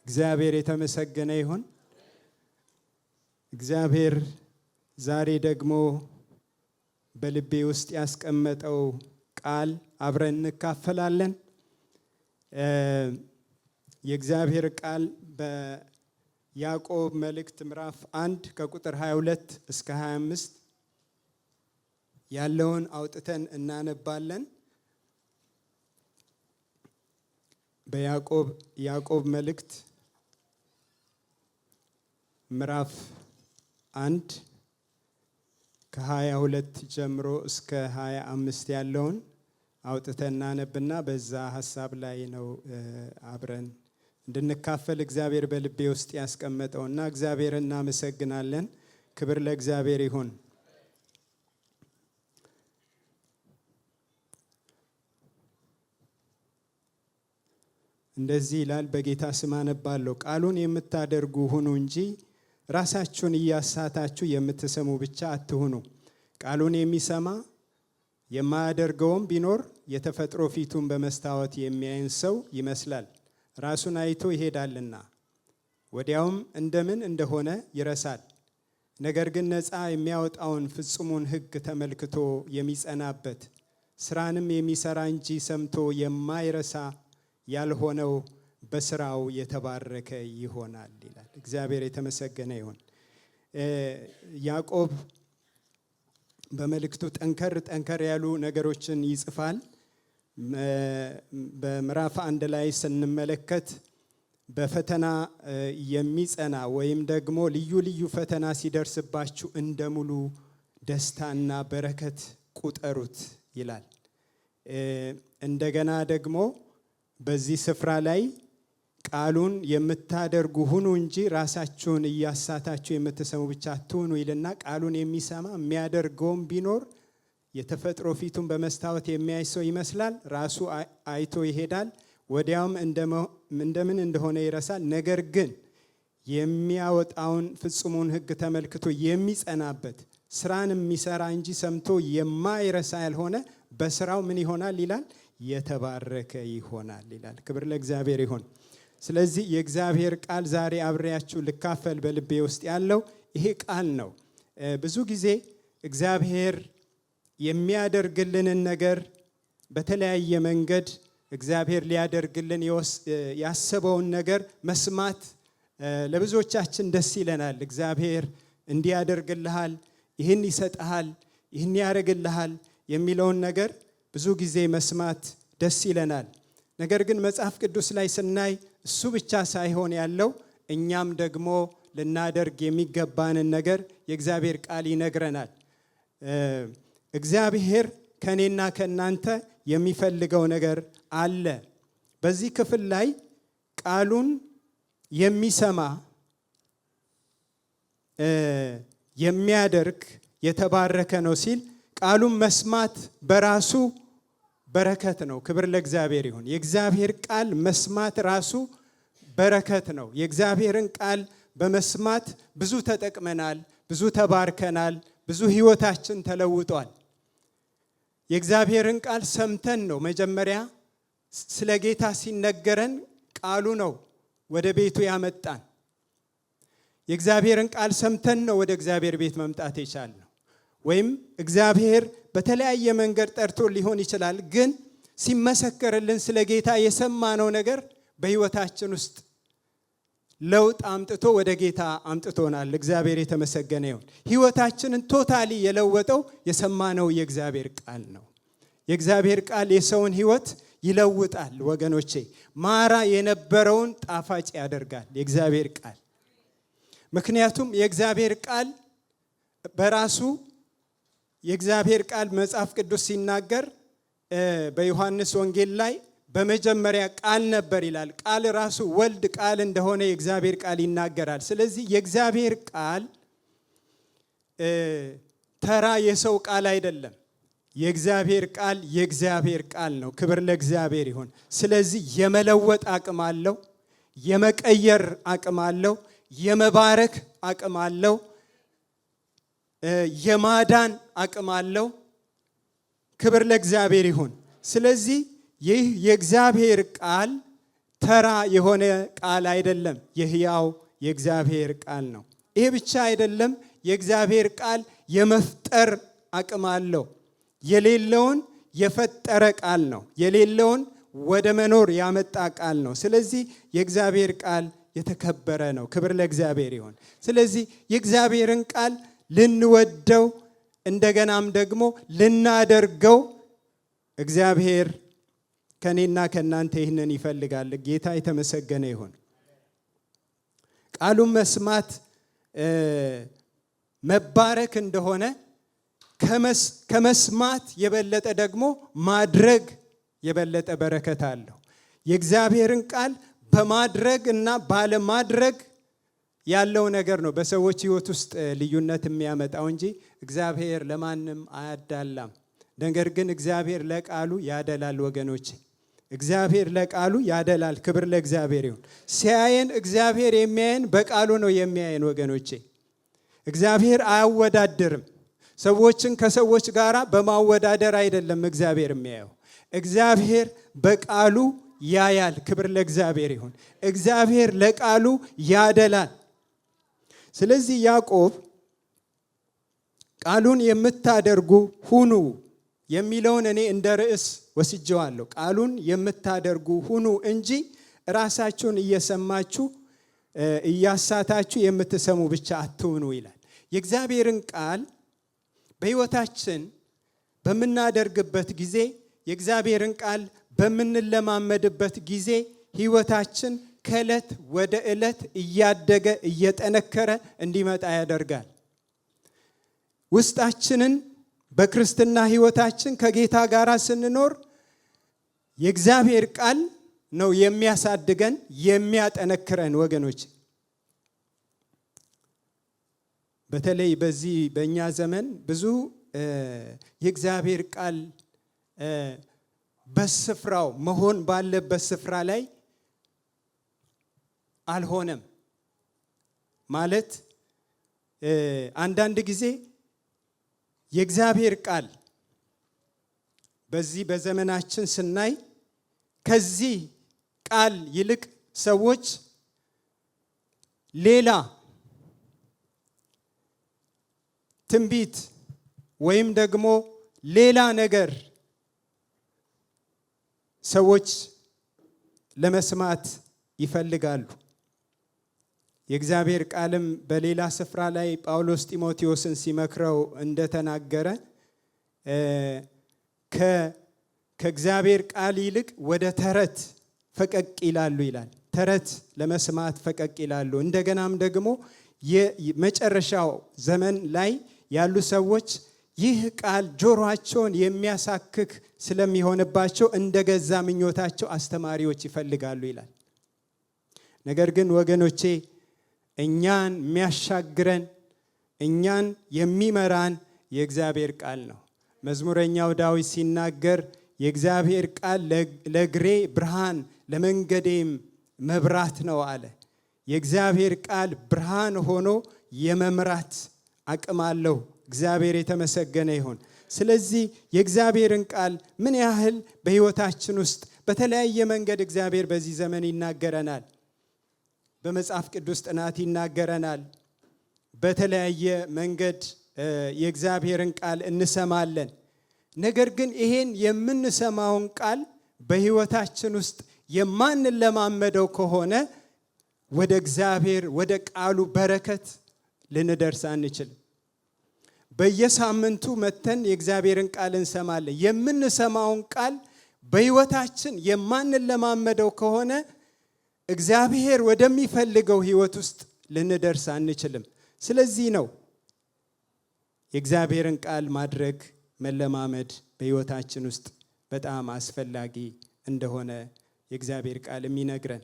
እግዚአብሔር የተመሰገነ ይሁን። እግዚአብሔር ዛሬ ደግሞ በልቤ ውስጥ ያስቀመጠው ቃል አብረን እንካፈላለን። የእግዚአብሔር ቃል በያዕቆብ መልእክት ምዕራፍ 1 ከቁጥር 22 እስከ 25 ያለውን አውጥተን በያዕቆብ መልእክት ምዕራፍ 1 ከ22 ጀምሮ እስከ 25 ያለውን አውጥተን እናነብና በዛ ሐሳብ ላይ ነው አብረን እንድንካፈል እግዚአብሔር በልቤ ውስጥ ያስቀመጠውና እግዚአብሔር እናመሰግናለን። ክብር ለእግዚአብሔር ይሁን። እንደዚህ ይላል። በጌታ ስም አነባለሁ። ቃሉን የምታደርጉ ሁኑ እንጂ ራሳችሁን እያሳታችሁ የምትሰሙ ብቻ አትሁኑ። ቃሉን የሚሰማ የማያደርገውም ቢኖር የተፈጥሮ ፊቱን በመስታወት የሚያይን ሰው ይመስላል። ራሱን አይቶ ይሄዳልና ወዲያውም እንደምን እንደሆነ ይረሳል። ነገር ግን ነፃ የሚያወጣውን ፍጹሙን ሕግ ተመልክቶ የሚጸናበት ስራንም የሚሰራ እንጂ ሰምቶ የማይረሳ ያልሆነው በስራው የተባረከ ይሆናል ይላል። እግዚአብሔር የተመሰገነ ይሁን። ያዕቆብ በመልእክቱ ጠንከር ያሉ ነገሮችን ይጽፋል። በምዕራፍ 1 ላይ ስንመለከት በፈተና የሚጸና ወይም ደግሞ ልዩ ፈተና ሲደርስባችሁ እንደ ሙሉ ደስታና በረከት ቁጠሩት ይላል። እንደገና ደግሞ በዚህ ስፍራ ላይ ቃሉን የምታደርጉ ሁኑ እንጂ ራሳችሁን እያሳታችሁ የምትሰሙ ብቻ አትሁኑ ይልና ቃሉን የሚሰማ የሚያደርገውም ቢኖር የተፈጥሮ ፊቱን በመስታወት የሚያይ ሰው ይመስላል። ራሱ አይቶ ይሄዳል፣ ወዲያውም እንደምን እንደሆነ ይረሳል። ነገር ግን የሚያወጣውን ፍጹሙን ሕግ ተመልክቶ የሚጸናበት ስራን የሚሰራ እንጂ ሰምቶ የማይረሳ ያልሆነ በስራው ምን ይሆናል ይላል? የተባረከ ይሆናል ይላል። ክብር ለእግዚአብሔር ይሁን። ስለዚህ የእግዚአብሔር ቃል ዛሬ አብሬያችሁ ልካፈል በልቤ ውስጥ ያለው ይሄ ቃል ነው። ብዙ ጊዜ እግዚአብሔር የሚያደርግልንን ነገር በተለያየ መንገድ እግዚአብሔር ሊያደርግልን ያሰበውን ነገር መስማት ለብዙዎቻችን ደስ ይለናል። እግዚአብሔር እንዲህ ያደርግልሃል፣ ይህን ይሰጥሃል፣ ይህን ያደርግልሃል የሚለውን ነገር ብዙ ጊዜ መስማት ደስ ይለናል። ነገር ግን መጽሐፍ ቅዱስ ላይ ስናይ እሱ ብቻ ሳይሆን ያለው እኛም ደግሞ ልናደርግ የሚገባንን ነገር የእግዚአብሔር ቃል ይነግረናል። እግዚአብሔር ከኔና ከናንተ የሚፈልገው ነገር አለ። በዚህ ክፍል ላይ ቃሉን የሚሰማ የሚያደርግ የተባረከ ነው ሲል ቃሉን መስማት በራሱ በረከት ነው። ክብር ለእግዚአብሔር ይሁን። የእግዚአብሔር ቃል መስማት ራሱ በረከት ነው። የእግዚአብሔርን ቃል በመስማት ብዙ ተጠቅመናል፣ ብዙ ተባርከናል፣ ብዙ ሕይወታችን ተለውጧል። የእግዚአብሔርን ቃል ሰምተን ነው መጀመሪያ ስለ ጌታ ሲነገረን ቃሉ ነው ወደ ቤቱ ያመጣን። የእግዚአብሔርን ቃል ሰምተን ነው ወደ እግዚአብሔር ቤት መምጣት የቻልነው። ወይም እግዚአብሔር በተለያየ መንገድ ጠርቶ ሊሆን ይችላል። ግን ሲመሰከርልን ስለ ጌታ የሰማነው ነገር በሕይወታችን ውስጥ ለውጥ አምጥቶ ወደ ጌታ አምጥቶናል። እግዚአብሔር የተመሰገነ ይሁን። ሕይወታችንን ቶታሊ የለወጠው የሰማነው የእግዚአብሔር ቃል ነው። የእግዚአብሔር ቃል የሰውን ሕይወት ይለውጣል ወገኖቼ። ማራ የነበረውን ጣፋጭ ያደርጋል የእግዚአብሔር ቃል። ምክንያቱም የእግዚአብሔር ቃል በራሱ የእግዚአብሔር ቃል መጽሐፍ ቅዱስ ሲናገር በዮሐንስ ወንጌል ላይ በመጀመሪያ ቃል ነበር ይላል። ቃል ራሱ ወልድ ቃል እንደሆነ የእግዚአብሔር ቃል ይናገራል። ስለዚህ የእግዚአብሔር ቃል ተራ የሰው ቃል አይደለም። የእግዚአብሔር ቃል የእግዚአብሔር ቃል ነው። ክብር ለእግዚአብሔር ይሁን። ስለዚህ የመለወጥ አቅም አለው፣ የመቀየር አቅም አለው፣ የመባረክ አቅም አለው፣ የማዳን አቅም አለው። ክብር ለእግዚአብሔር ይሁን። ስለዚህ ይህ የእግዚአብሔር ቃል ተራ የሆነ ቃል አይደለም፣ የሕያው የእግዚአብሔር ቃል ነው። ይሄ ብቻ አይደለም፣ የእግዚአብሔር ቃል የመፍጠር አቅም አለው። የሌለውን የፈጠረ ቃል ነው። የሌለውን ወደ መኖር ያመጣ ቃል ነው። ስለዚህ የእግዚአብሔር ቃል የተከበረ ነው። ክብር ለእግዚአብሔር ይሁን። ስለዚህ የእግዚአብሔርን ቃል ልንወደው እንደገናም ደግሞ ልናደርገው እግዚአብሔር ከኔና ከናንተ ይህንን ይፈልጋል። ጌታ የተመሰገነ ይሁን። ቃሉን መስማት መባረክ እንደሆነ ከመስማት የበለጠ ደግሞ ማድረግ የበለጠ በረከት አለው። የእግዚአብሔርን ቃል በማድረግ እና ባለማድረግ ያለው ነገር ነው በሰዎች ሕይወት ውስጥ ልዩነት የሚያመጣው እንጂ እግዚአብሔር ለማንም አያዳላም። ነገር ግን እግዚአብሔር ለቃሉ ያደላል ወገኖች። እግዚአብሔር ለቃሉ ያደላል። ክብር ለእግዚአብሔር ይሁን። ሲያየን እግዚአብሔር የሚያየን በቃሉ ነው የሚያየን ወገኖቼ። እግዚአብሔር አያወዳድርም። ሰዎችን ከሰዎች ጋር በማወዳደር አይደለም እግዚአብሔር የሚያየው። እግዚአብሔር በቃሉ ያያል። ክብር ለእግዚአብሔር ይሁን። እግዚአብሔር ለቃሉ ያደላል። ስለዚህ ያዕቆብ ቃሉን የምታደርጉ ሁኑ የሚለውን እኔ እንደ ርዕስ ወስጄዋለሁ። ቃሉን የምታደርጉ ሁኑ እንጂ ራሳችሁን እየሰማችሁ እያሳታችሁ የምትሰሙ ብቻ አትሁኑ ይላል። የእግዚአብሔርን ቃል በሕይወታችን በምናደርግበት ጊዜ፣ የእግዚአብሔርን ቃል በምንለማመድበት ጊዜ ሕይወታችን ከዕለት ወደ ዕለት እያደገ እየጠነከረ እንዲመጣ ያደርጋል። ውስጣችንን በክርስትና ሕይወታችን ከጌታ ጋር ስንኖር የእግዚአብሔር ቃል ነው የሚያሳድገን የሚያጠነክረን ወገኖች። በተለይ በዚህ በእኛ ዘመን ብዙ የእግዚአብሔር ቃል በስፍራው መሆን ባለበት ስፍራ ላይ አልሆነም። ማለት አንዳንድ ጊዜ የእግዚአብሔር ቃል በዚህ በዘመናችን ስናይ ከዚህ ቃል ይልቅ ሰዎች ሌላ ትንቢት ወይም ደግሞ ሌላ ነገር ሰዎች ለመስማት ይፈልጋሉ። የእግዚአብሔር ቃልም በሌላ ስፍራ ላይ ጳውሎስ ጢሞቴዎስን ሲመክረው እንደተናገረ ከእግዚአብሔር ቃል ይልቅ ወደ ተረት ፈቀቅ ይላሉ ይላል። ተረት ለመስማት ፈቀቅ ይላሉ። እንደገናም ደግሞ የመጨረሻው ዘመን ላይ ያሉ ሰዎች ይህ ቃል ጆሮአቸውን የሚያሳክክ ስለሚሆንባቸው እንደገዛ ምኞታቸው አስተማሪዎች ይፈልጋሉ ይላል። ነገር ግን ወገኖቼ እኛን የሚያሻግረን እኛን የሚመራን የእግዚአብሔር ቃል ነው። መዝሙረኛው ዳዊት ሲናገር የእግዚአብሔር ቃል ለእግሬ ብርሃን ለመንገዴም መብራት ነው አለ። የእግዚአብሔር ቃል ብርሃን ሆኖ የመምራት አቅም አለው። እግዚአብሔር የተመሰገነ ይሁን። ስለዚህ የእግዚአብሔርን ቃል ምን ያህል በሕይወታችን ውስጥ በተለያየ መንገድ እግዚአብሔር በዚህ ዘመን ይናገረናል። በመጽሐፍ ቅዱስ ጥናት ይናገረናል። በተለያየ መንገድ የእግዚአብሔርን ቃል እንሰማለን። ነገር ግን ይሄን የምንሰማውን ቃል በሕይወታችን ውስጥ የማንለማመደው ከሆነ ወደ እግዚአብሔር ወደ ቃሉ በረከት ልንደርስ አንችልም። በየሳምንቱ መተን የእግዚአብሔርን ቃል እንሰማለን። የምንሰማውን ቃል በሕይወታችን የማንለማመደው ከሆነ እግዚአብሔር ወደሚፈልገው ሕይወት ውስጥ ልንደርስ አንችልም። ስለዚህ ነው የእግዚአብሔርን ቃል ማድረግ መለማመድ በሕይወታችን ውስጥ በጣም አስፈላጊ እንደሆነ የእግዚአብሔር ቃል የሚነግረን።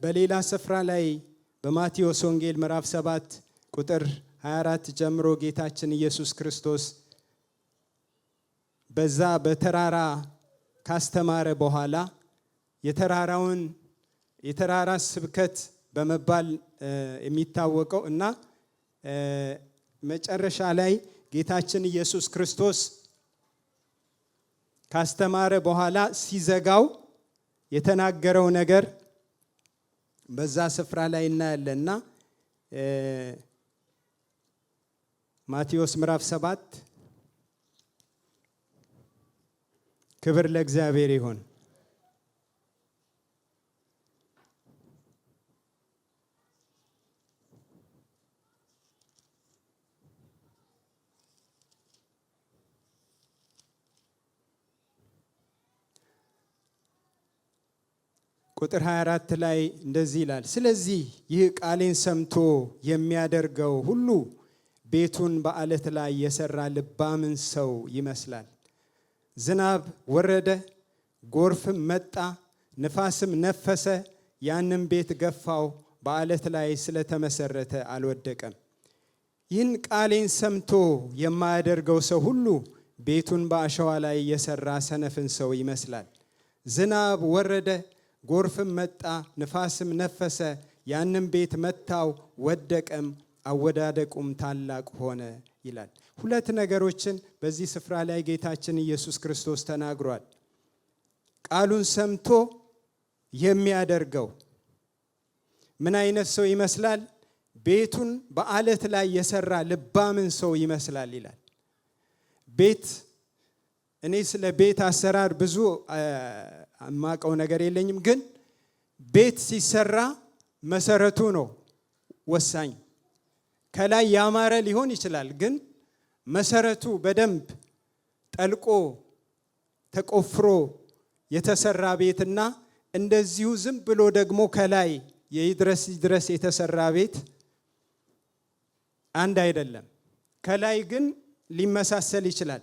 በሌላ ስፍራ ላይ በማቴዎስ ወንጌል ምዕራፍ 7 ቁጥር 24 ጀምሮ ጌታችን ኢየሱስ ክርስቶስ በዛ በተራራ ካስተማረ በኋላ የተራራ ስብከት በመባል የሚታወቀው እና መጨረሻ ላይ ጌታችን ኢየሱስ ክርስቶስ ካስተማረ በኋላ ሲዘጋው የተናገረው ነገር በዛ ስፍራ ላይ እናያለንና ማቴዎስ ምዕራፍ 7 ክብር ለእግዚአብሔር ይሁን። ቁጥር 24 ላይ እንደዚህ ይላል፣ ስለዚህ ይህ ቃሌን ሰምቶ የሚያደርገው ሁሉ ቤቱን በአለት ላይ የሰራ ልባምን ሰው ይመስላል። ዝናብ ወረደ፣ ጎርፍም መጣ፣ ንፋስም ነፈሰ፣ ያንም ቤት ገፋው፣ በአለት ላይ ስለተመሰረተ አልወደቀም። ይህን ቃሌን ሰምቶ የማያደርገው ሰው ሁሉ ቤቱን በአሸዋ ላይ የሰራ ሰነፍን ሰው ይመስላል። ዝናብ ወረደ፣ ጎርፍም መጣ፣ ንፋስም ነፈሰ፣ ያንም ቤት መታው፣ ወደቀም፣ አወዳደቁም ታላቅ ሆነ ይላል። ሁለት ነገሮችን በዚህ ስፍራ ላይ ጌታችን ኢየሱስ ክርስቶስ ተናግሯል። ቃሉን ሰምቶ የሚያደርገው ምን አይነት ሰው ይመስላል? ቤቱን በአለት ላይ የሰራ ልባምን ሰው ይመስላል ይላል። ቤት እኔ ስለ ቤት አሰራር ብዙ የማውቀው ነገር የለኝም፣ ግን ቤት ሲሰራ መሰረቱ ነው ወሳኝ። ከላይ ያማረ ሊሆን ይችላል፣ ግን መሰረቱ በደንብ ጠልቆ ተቆፍሮ የተሰራ ቤትና እንደዚሁ ዝም ብሎ ደግሞ ከላይ ይድረስ የተሰራ ቤት አንድ አይደለም። ከላይ ግን ሊመሳሰል ይችላል።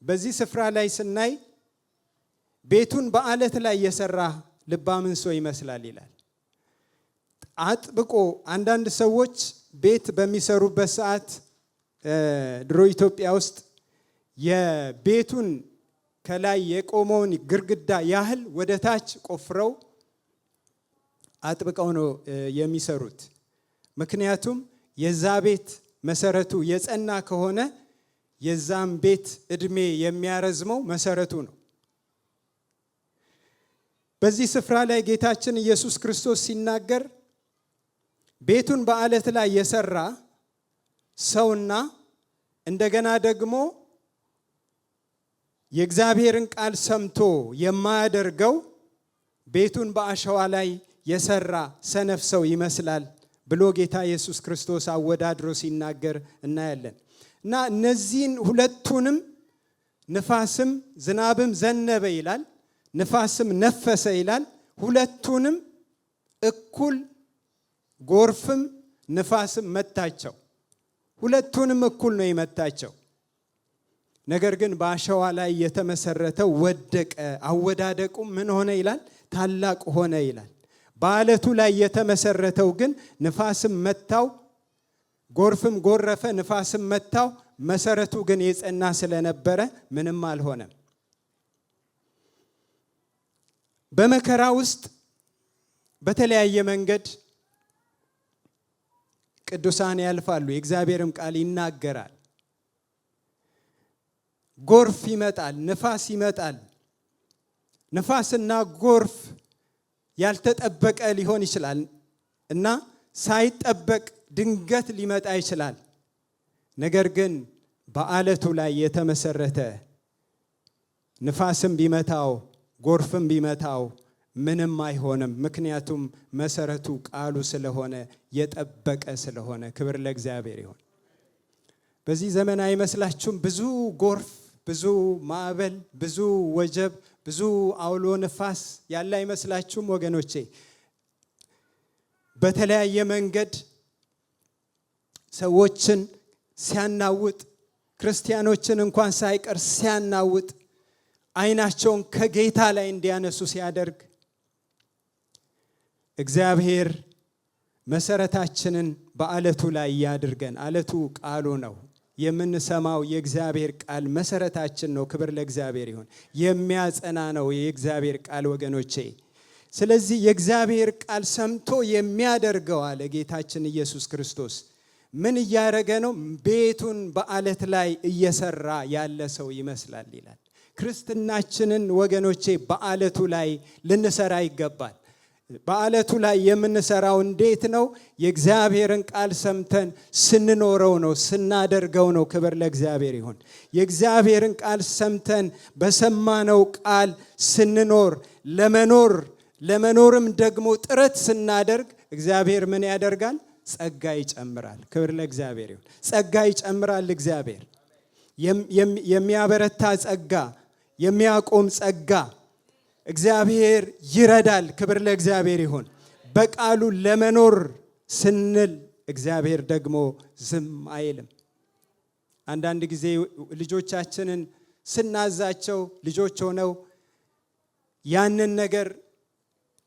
በዚህ ስፍራ ላይ ስናይ ቤቱን በአለት ላይ የሰራ ልባምን ሰው ይመስላል ይላል። አጥብቆ አንዳንድ ሰዎች ቤት በሚሰሩበት ሰዓት ድሮ ኢትዮጵያ ውስጥ የቤቱን ከላይ የቆመውን ግድግዳ ያህል ወደ ታች ቆፍረው አጥብቀው ነው የሚሰሩት። ምክንያቱም የዛ ቤት መሰረቱ የጸና ከሆነ የዛም ቤት እድሜ የሚያረዝመው መሰረቱ ነው። በዚህ ስፍራ ላይ ጌታችን ኢየሱስ ክርስቶስ ሲናገር ቤቱን በአለት ላይ የሰራ ሰውና እንደገና ደግሞ የእግዚአብሔርን ቃል ሰምቶ የማያደርገው ቤቱን በአሸዋ ላይ የሰራ ሰነፍ ሰው ይመስላል ብሎ ጌታ ኢየሱስ ክርስቶስ አወዳድሮ ሲናገር እናያለን። እና እነዚህን ሁለቱንም ንፋስም ዝናብም ዘነበ ይላል፣ ንፋስም ነፈሰ ይላል። ሁለቱንም እኩል ጎርፍም ንፋስም መታቸው። ሁለቱንም እኩል ነው የመታቸው። ነገር ግን በአሸዋ ላይ የተመሰረተው ወደቀ፣ አወዳደቁም ምን ሆነ ይላል? ታላቅ ሆነ ይላል። በአለቱ ላይ የተመሰረተው ግን ንፋስም መታው፣ ጎርፍም ጎረፈ፣ ንፋስም መታው። መሰረቱ ግን የጸና ስለነበረ ምንም አልሆነም። በመከራ ውስጥ በተለያየ መንገድ ቅዱሳን ያልፋሉ። የእግዚአብሔርም ቃል ይናገራል። ጎርፍ ይመጣል፣ ንፋስ ይመጣል። ንፋስና ጎርፍ ያልተጠበቀ ሊሆን ይችላል እና ሳይጠበቅ ድንገት ሊመጣ ይችላል። ነገር ግን በአለቱ ላይ የተመሰረተ ንፋስም ቢመታው ጎርፍም ቢመታው ምንም አይሆንም። ምክንያቱም መሰረቱ ቃሉ ስለሆነ የጠበቀ ስለሆነ። ክብር ለእግዚአብሔር ይሁን። በዚህ ዘመን አይመስላችሁም? ብዙ ጎርፍ፣ ብዙ ማዕበል፣ ብዙ ወጀብ፣ ብዙ አውሎ ንፋስ ያለ አይመስላችሁም ወገኖቼ? በተለያየ መንገድ ሰዎችን ሲያናውጥ፣ ክርስቲያኖችን እንኳን ሳይቀር ሲያናውጥ፣ አይናቸውን ከጌታ ላይ እንዲያነሱ ሲያደርግ እግዚአብሔር መሰረታችንን በአለቱ ላይ ያድርገን። አለቱ ቃሉ ነው። የምንሰማው የእግዚአብሔር ቃል መሰረታችን ነው። ክብር ለእግዚአብሔር ይሁን። የሚያጸና ነው የእግዚአብሔር ቃል ወገኖቼ። ስለዚህ የእግዚአብሔር ቃል ሰምቶ የሚያደርገው አለ ጌታችን ኢየሱስ ክርስቶስ። ምን እያደረገ ነው? ቤቱን በአለት ላይ እየሰራ ያለ ሰው ይመስላል ይላል። ክርስትናችንን ወገኖቼ በአለቱ ላይ ልንሰራ ይገባል። በአለቱ ላይ የምንሰራው እንዴት ነው? የእግዚአብሔርን ቃል ሰምተን ስንኖረው ነው፣ ስናደርገው ነው። ክብር ለእግዚአብሔር ይሁን። የእግዚአብሔርን ቃል ሰምተን በሰማነው ቃል ስንኖር ለመኖርም ደግሞ ጥረት ስናደርግ እግዚአብሔር ምን ያደርጋል? ጸጋ ይጨምራል። ክብር ለእግዚአብሔር ይሁን። ጸጋ ይጨምራል እግዚአብሔር። የሚያበረታ ጸጋ፣ የሚያቆም ጸጋ እግዚአብሔር ይረዳል። ክብር ለእግዚአብሔር ይሁን። በቃሉ ለመኖር ስንል እግዚአብሔር ደግሞ ዝም አይልም። አንዳንድ ጊዜ ልጆቻችንን ስናዛቸው ልጆች ሆነው ያንን ነገር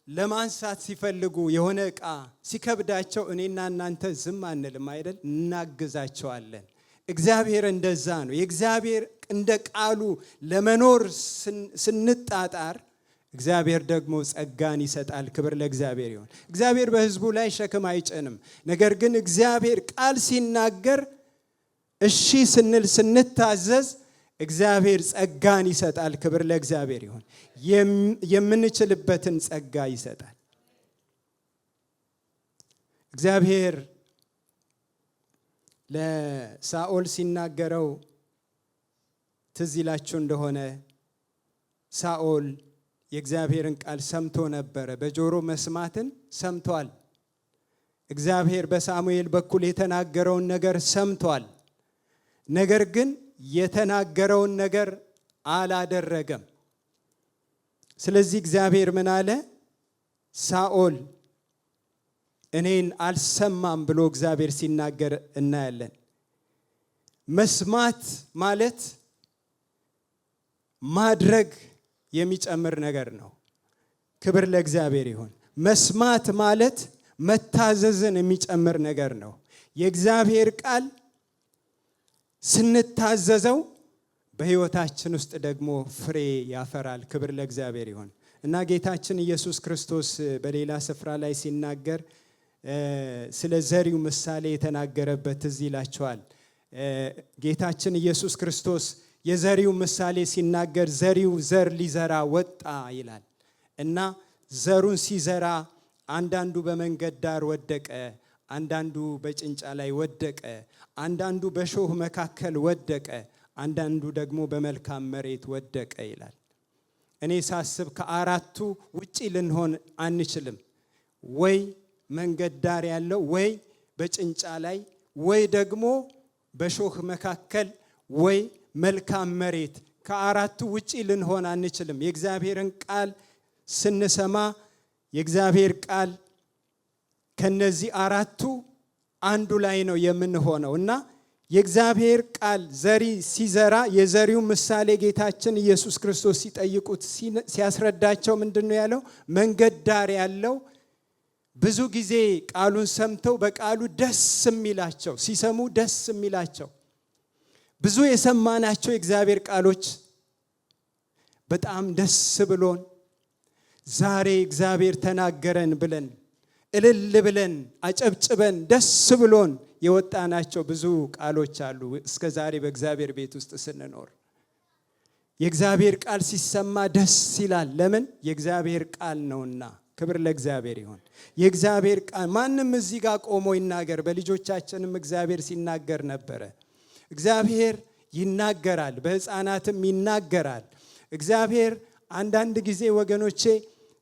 ለማንሳት ሲፈልጉ የሆነ ዕቃ ሲከብዳቸው እኔና እናንተ ዝም አንልም አይደል? እናግዛቸዋለን። እግዚአብሔር እንደዛ ነው። የእግዚአብሔር እንደ ቃሉ ለመኖር ስንጣጣር እግዚአብሔር ደግሞ ጸጋን ይሰጣል። ክብር ለእግዚአብሔር ይሁን። እግዚአብሔር በሕዝቡ ላይ ሸክም አይጭንም። ነገር ግን እግዚአብሔር ቃል ሲናገር እሺ ስንል ስንታዘዝ እግዚአብሔር ጸጋን ይሰጣል። ክብር ለእግዚአብሔር ይሁን። የምንችልበትን ጸጋ ይሰጣል። እግዚአብሔር ለሳኦል ሲናገረው ትዝ ይላችሁ እንደሆነ ሳኦል የእግዚአብሔርን ቃል ሰምቶ ነበረ። በጆሮ መስማትን ሰምቷል። እግዚአብሔር በሳሙኤል በኩል የተናገረውን ነገር ሰምቷል። ነገር ግን የተናገረውን ነገር አላደረገም። ስለዚህ እግዚአብሔር ምን አለ? ሳኦል እኔን አልሰማም ብሎ እግዚአብሔር ሲናገር እናያለን። መስማት ማለት ማድረግ የሚጨምር ነገር ነው። ክብር ለእግዚአብሔር ይሁን። መስማት ማለት መታዘዝን የሚጨምር ነገር ነው። የእግዚአብሔር ቃል ስንታዘዘው በሕይወታችን ውስጥ ደግሞ ፍሬ ያፈራል። ክብር ለእግዚአብሔር ይሁን እና ጌታችን ኢየሱስ ክርስቶስ በሌላ ስፍራ ላይ ሲናገር ስለ ዘሪው ምሳሌ የተናገረበት ትዝ ይላችኋል። ጌታችን ኢየሱስ ክርስቶስ የዘሪው ምሳሌ ሲናገር ዘሪው ዘር ሊዘራ ወጣ ይላል እና ዘሩን ሲዘራ አንዳንዱ በመንገድ ዳር ወደቀ፣ አንዳንዱ በጭንጫ ላይ ወደቀ፣ አንዳንዱ በሾህ መካከል ወደቀ፣ አንዳንዱ ደግሞ በመልካም መሬት ወደቀ ይላል። እኔ ሳስብ ከአራቱ ውጪ ልንሆን አንችልም። ወይ መንገድ ዳር ያለው፣ ወይ በጭንጫ ላይ፣ ወይ ደግሞ በሾህ መካከል፣ ወይ መልካም መሬት። ከአራቱ ውጪ ልንሆን አንችልም። የእግዚአብሔርን ቃል ስንሰማ የእግዚአብሔር ቃል ከነዚህ አራቱ አንዱ ላይ ነው የምንሆነው እና የእግዚአብሔር ቃል ዘሪ ሲዘራ የዘሪው ምሳሌ ጌታችን ኢየሱስ ክርስቶስ ሲጠይቁት ሲያስረዳቸው ምንድን ነው ያለው? መንገድ ዳር ያለው ብዙ ጊዜ ቃሉን ሰምተው በቃሉ ደስ የሚላቸው ሲሰሙ ደስ የሚላቸው ብዙ የሰማናቸው የእግዚአብሔር ቃሎች በጣም ደስ ብሎን ዛሬ እግዚአብሔር ተናገረን ብለን እልል ብለን አጨብጭበን ደስ ብሎን የወጣናቸው ብዙ ቃሎች አሉ። እስከ ዛሬ በእግዚአብሔር ቤት ውስጥ ስንኖር የእግዚአብሔር ቃል ሲሰማ ደስ ይላል። ለምን? የእግዚአብሔር ቃል ነውና። ክብር ለእግዚአብሔር ይሁን። የእግዚአብሔር ቃል ማንም እዚህ ጋር ቆሞ ይናገር። በልጆቻችንም እግዚአብሔር ሲናገር ነበረ። እግዚአብሔር ይናገራል፣ በሕፃናትም ይናገራል። እግዚአብሔር አንዳንድ ጊዜ ወገኖቼ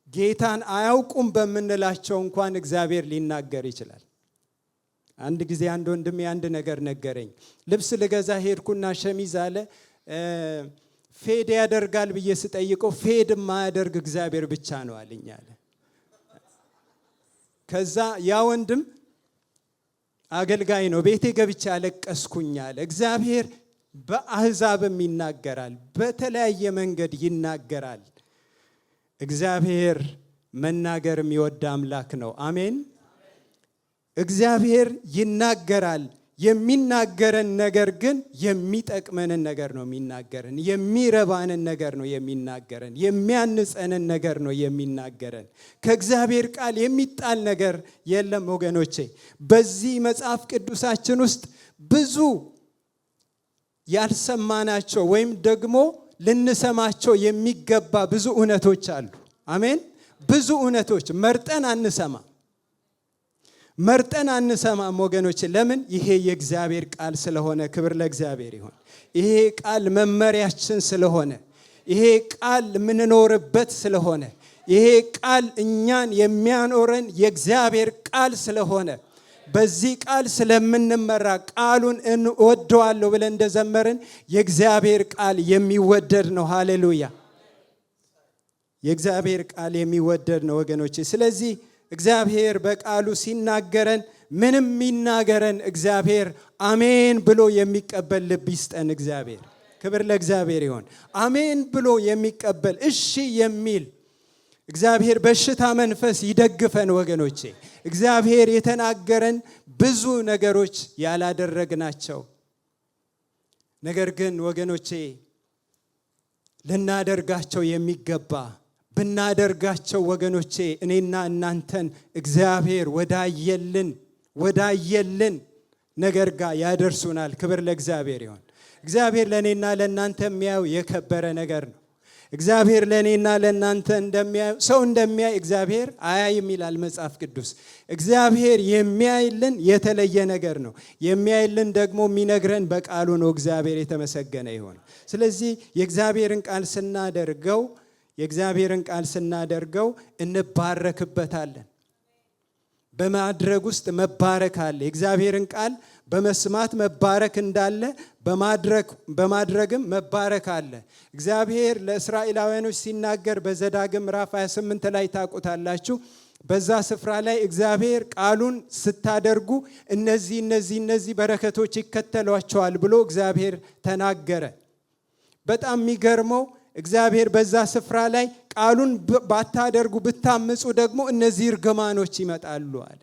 ጌታን አያውቁም በምንላቸው እንኳን እግዚአብሔር ሊናገር ይችላል። አንድ ጊዜ አንድ ወንድሜ አንድ ነገር ነገረኝ። ልብስ ልገዛ ሄድኩና ሸሚዝ አለ ፌድ ያደርጋል ብዬ ስጠይቀው ፌድ የማያደርግ እግዚአብሔር ብቻ ነው አለኝ አለ። ከዛ ያ ወንድም አገልጋይ ነው። ቤቴ ገብቼ አለቀስኩኝ አለ። እግዚአብሔር በአሕዛብም ይናገራል፣ በተለያየ መንገድ ይናገራል። እግዚአብሔር መናገር የሚወድ አምላክ ነው። አሜን። እግዚአብሔር ይናገራል። የሚናገረን ነገር ግን የሚጠቅመንን ነገር ነው የሚናገረን። የሚረባንን ነገር ነው የሚናገረን። የሚያንጸንን ነገር ነው የሚናገረን። ከእግዚአብሔር ቃል የሚጣል ነገር የለም ወገኖቼ። በዚህ መጽሐፍ ቅዱሳችን ውስጥ ብዙ ያልሰማናቸው ወይም ደግሞ ልንሰማቸው የሚገባ ብዙ እውነቶች አሉ። አሜን። ብዙ እውነቶች መርጠን አንሰማም ወገኖች። ለምን? ይሄ የእግዚአብሔር ቃል ስለሆነ። ክብር ለእግዚአብሔር ይሁን። ይሄ ቃል መመሪያችን ስለሆነ፣ ይሄ ቃል የምንኖርበት ስለሆነ፣ ይሄ ቃል እኛን የሚያኖረን የእግዚአብሔር ቃል ስለሆነ፣ በዚህ ቃል ስለምንመራ ቃሉን እንወደዋለሁ ብለን እንደዘመርን የእግዚአብሔር ቃል የሚወደድ ነው። ሃሌሉያ! የእግዚአብሔር ቃል የሚወደድ ነው ወገኖች። ስለዚህ እግዚአብሔር በቃሉ ሲናገረን ምንም ይናገረን፣ እግዚአብሔር አሜን ብሎ የሚቀበል ልብ ይስጠን። እግዚአብሔር ክብር ለእግዚአብሔር ይሁን። አሜን ብሎ የሚቀበል እሺ የሚል እግዚአብሔር በሽታ መንፈስ ይደግፈን ወገኖቼ። እግዚአብሔር የተናገረን ብዙ ነገሮች ያላደረግናቸው ነገር ግን ወገኖቼ ልናደርጋቸው የሚገባ ብናደርጋቸው ወገኖቼ እኔና እናንተን እግዚአብሔር ወዳየልን ነገር ጋር ያደርሱናል። ክብር ለእግዚአብሔር ይሁን። እግዚአብሔር ለእኔና ለእናንተ የሚያየው የከበረ ነገር ነው። እግዚአብሔር ለእኔና ለእናንተ እንደሚያየው ሰው እንደሚያይ እግዚአብሔር አያይም ይላል መጽሐፍ ቅዱስ። እግዚአብሔር የሚያይልን የተለየ ነገር ነው። የሚያይልን ደግሞ የሚነግረን በቃሉ ነው። እግዚአብሔር የተመሰገነ ይሁን። ስለዚህ የእግዚአብሔርን ቃል ስናደርገው እንባረክበታለን። በማድረግ ውስጥ መባረክ አለ። የእግዚአብሔርን ቃል በመስማት መባረክ እንዳለ በማድረግም መባረክ አለ። እግዚአብሔር ለእስራኤላውያኖች ሲናገር በዘዳግም ምዕራፍ 28 ላይ ታውቁታላችሁ። በዛ ስፍራ ላይ እግዚአብሔር ቃሉን ስታደርጉ እነዚህ በረከቶች ይከተሏቸዋል ብሎ እግዚአብሔር ተናገረ። በጣም የሚገርመው እግዚአብሔር በዛ ስፍራ ላይ ቃሉን ባታደርጉ ብታምፁ ደግሞ እነዚህ እርግማኖች ይመጣሉ አለ።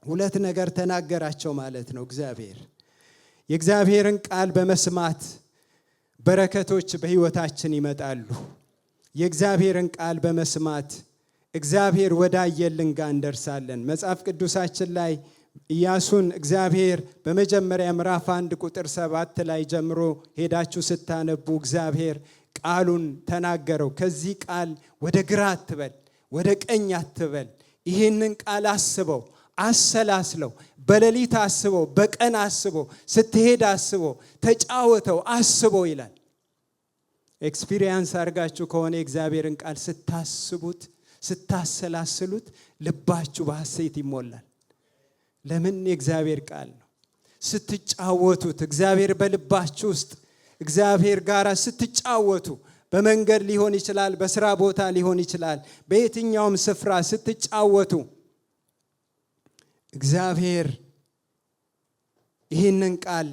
ሁለት ነገር ተናገራቸው ማለት ነው። እግዚአብሔር የእግዚአብሔርን ቃል በመስማት በረከቶች በሕይወታችን ይመጣሉ። የእግዚአብሔርን ቃል በመስማት እግዚአብሔር ወዳየልን ጋር እንደርሳለን። መጽሐፍ ቅዱሳችን ላይ ኢያሱን እግዚአብሔር በመጀመሪያ ምዕራፍ 1 ቁጥር 7 ላይ ጀምሮ ሄዳችሁ ስታነቡ እግዚአብሔር ቃሉን ተናገረው። ከዚህ ቃል ወደ ግራ አትበል፣ ወደ ቀኝ አትበል። ይህንን ቃል አስበው፣ አሰላስለው፣ በሌሊት አስበው፣ በቀን አስበው፣ ስትሄድ አስበው፣ ተጫወተው አስበው ይላል። ኤክስፒሪየንስ አድርጋችሁ ከሆነ የእግዚአብሔርን ቃል ስታስቡት፣ ስታሰላስሉት ልባችሁ በሐሴት ይሞላል። ለምን? የእግዚአብሔር ቃል ነው። ስትጫወቱት እግዚአብሔር በልባችሁ ውስጥ እግዚአብሔር ጋር ስትጫወቱ፣ በመንገድ ሊሆን ይችላል፣ በስራ ቦታ ሊሆን ይችላል፣ በየትኛውም ስፍራ ስትጫወቱ እግዚአብሔር ይህንን ቃል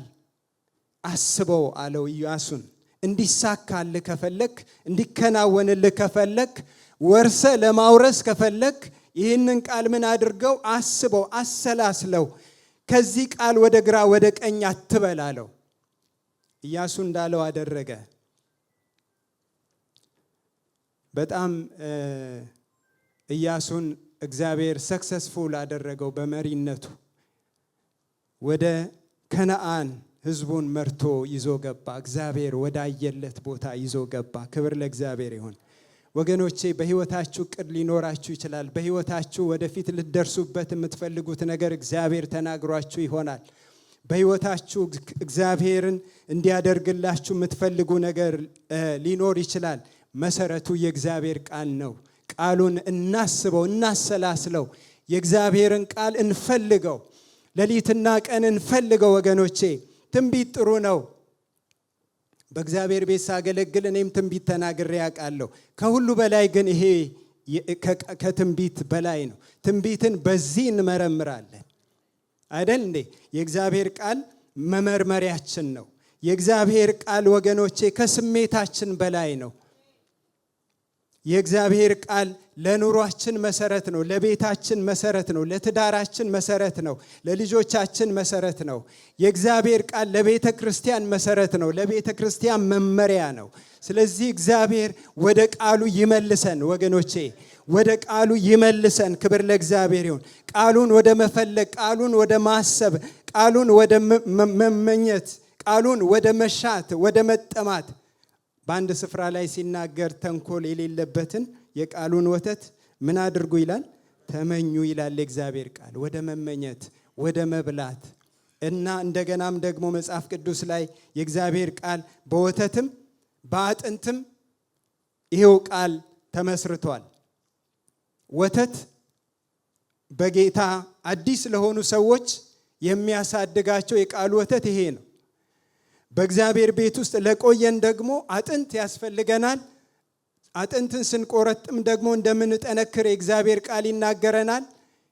አስበው አለው ኢያሱን። እንዲሳካልህ ከፈለክ፣ እንዲከናወንልህ ከፈለክ፣ ወርሰ ለማውረስ ከፈለክ ይህንን ቃል ምን አድርገው? አስበው፣ አሰላስለው። ከዚህ ቃል ወደ ግራ ወደ ቀኝ አትበል አለው። ኢያሱ እንዳለው አደረገ። በጣም ኢያሱን እግዚአብሔር ሰክሰስፉል አደረገው። በመሪነቱ ወደ ከነዓን ሕዝቡን መርቶ ይዞ ገባ። እግዚአብሔር ወዳየለት ቦታ ይዞ ገባ። ክብር ለእግዚአብሔር ይሁን። ወገኖቼ በሕይወታችሁ ዕቅድ ሊኖራችሁ ይችላል። በሕይወታችሁ ወደፊት ልትደርሱበት የምትፈልጉት ነገር እግዚአብሔር ተናግሯችሁ ይሆናል። በሕይወታችሁ እግዚአብሔርን እንዲያደርግላችሁ የምትፈልጉ ነገር ሊኖር ይችላል። መሰረቱ የእግዚአብሔር ቃል ነው። ቃሉን እናስበው፣ እናሰላስለው። የእግዚአብሔርን ቃል እንፈልገው፣ ሌሊትና ቀን እንፈልገው። ወገኖቼ ትንቢት ጥሩ ነው። በእግዚአብሔር ቤት ሳገለግል እኔም ትንቢት ተናግሬ ያውቃለሁ። ከሁሉ በላይ ግን ይሄ ከትንቢት በላይ ነው። ትንቢትን በዚህ እንመረምራለን አይደል እንዴ? የእግዚአብሔር ቃል መመርመሪያችን ነው። የእግዚአብሔር ቃል ወገኖቼ ከስሜታችን በላይ ነው። የእግዚአብሔር ቃል ለኑሯችን መሰረት ነው፣ ለቤታችን መሰረት ነው፣ ለትዳራችን መሰረት ነው፣ ለልጆቻችን መሰረት ነው። የእግዚአብሔር ቃል ለቤተ ክርስቲያን መሰረት ነው፣ ለቤተ ክርስቲያን መመሪያ ነው። ስለዚህ እግዚአብሔር ወደ ቃሉ ይመልሰን ወገኖቼ፣ ወደ ቃሉ ይመልሰን። ክብር ለእግዚአብሔር ይሁን። ቃሉን ወደ መፈለግ፣ ቃሉን ወደ ማሰብ፣ ቃሉን ወደ መመኘት፣ ቃሉን ወደ መሻት፣ ወደ መጠማት በአንድ ስፍራ ላይ ሲናገር ተንኮል የሌለበትን የቃሉን ወተት ምን አድርጉ ይላል? ተመኙ ይላል የእግዚአብሔር ቃል። ወደ መመኘት፣ ወደ መብላት እና እንደገናም ደግሞ መጽሐፍ ቅዱስ ላይ የእግዚአብሔር ቃል በወተትም በአጥንትም ይሄው ቃል ተመስርቷል። ወተት በጌታ አዲስ ለሆኑ ሰዎች የሚያሳድጋቸው የቃሉ ወተት ይሄ ነው። በእግዚአብሔር ቤት ውስጥ ለቆየን ደግሞ አጥንት ያስፈልገናል። አጥንትን ስንቆረጥም ደግሞ እንደምንጠነክር የእግዚአብሔር ቃል ይናገረናል።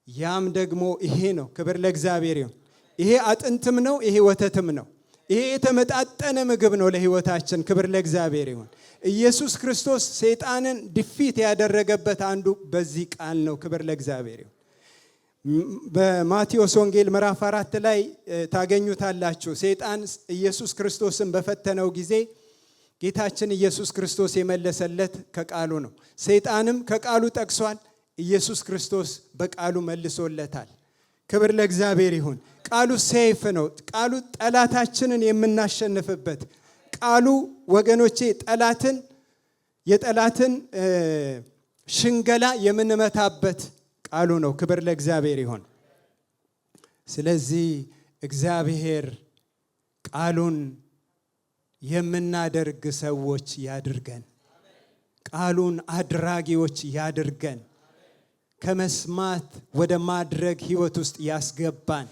ያም ደግሞ ይሄ ነው። ክብር ለእግዚአብሔር ይሁን። ይሄ አጥንትም ነው፣ ይሄ ወተትም ነው። ይሄ የተመጣጠነ ምግብ ነው ለሕይወታችን። ክብር ለእግዚአብሔር ይሁን። ኢየሱስ ክርስቶስ ሰይጣንን ዲፊት ያደረገበት አንዱ በዚህ ቃል ነው። ክብር ለእግዚአብሔር ይሁን። በማቴዎስ ወንጌል ምዕራፍ 4 ላይ ታገኙታላችሁ። ሰይጣን ኢየሱስ ክርስቶስን በፈተነው ጊዜ ጌታችን ኢየሱስ ክርስቶስ የመለሰለት ከቃሉ ነው። ሰይጣንም ከቃሉ ጠቅሷል፣ ኢየሱስ ክርስቶስ በቃሉ መልሶለታል። ክብር ለእግዚአብሔር ይሁን። ቃሉ ሰይፍ ነው። ቃሉ ጠላታችንን የምናሸንፍበት ቃሉ ወገኖቼ የጠላትን ሽንገላ የምንመታበት ቃሉ ነው። ክብር ለእግዚአብሔር ይሁን። ስለዚህ እግዚአብሔር ቃሉን የምናደርግ ሰዎች ያድርገን። ቃሉን አድራጊዎች ያድርገን። ከመስማት ወደ ማድረግ ሕይወት ውስጥ ያስገባን።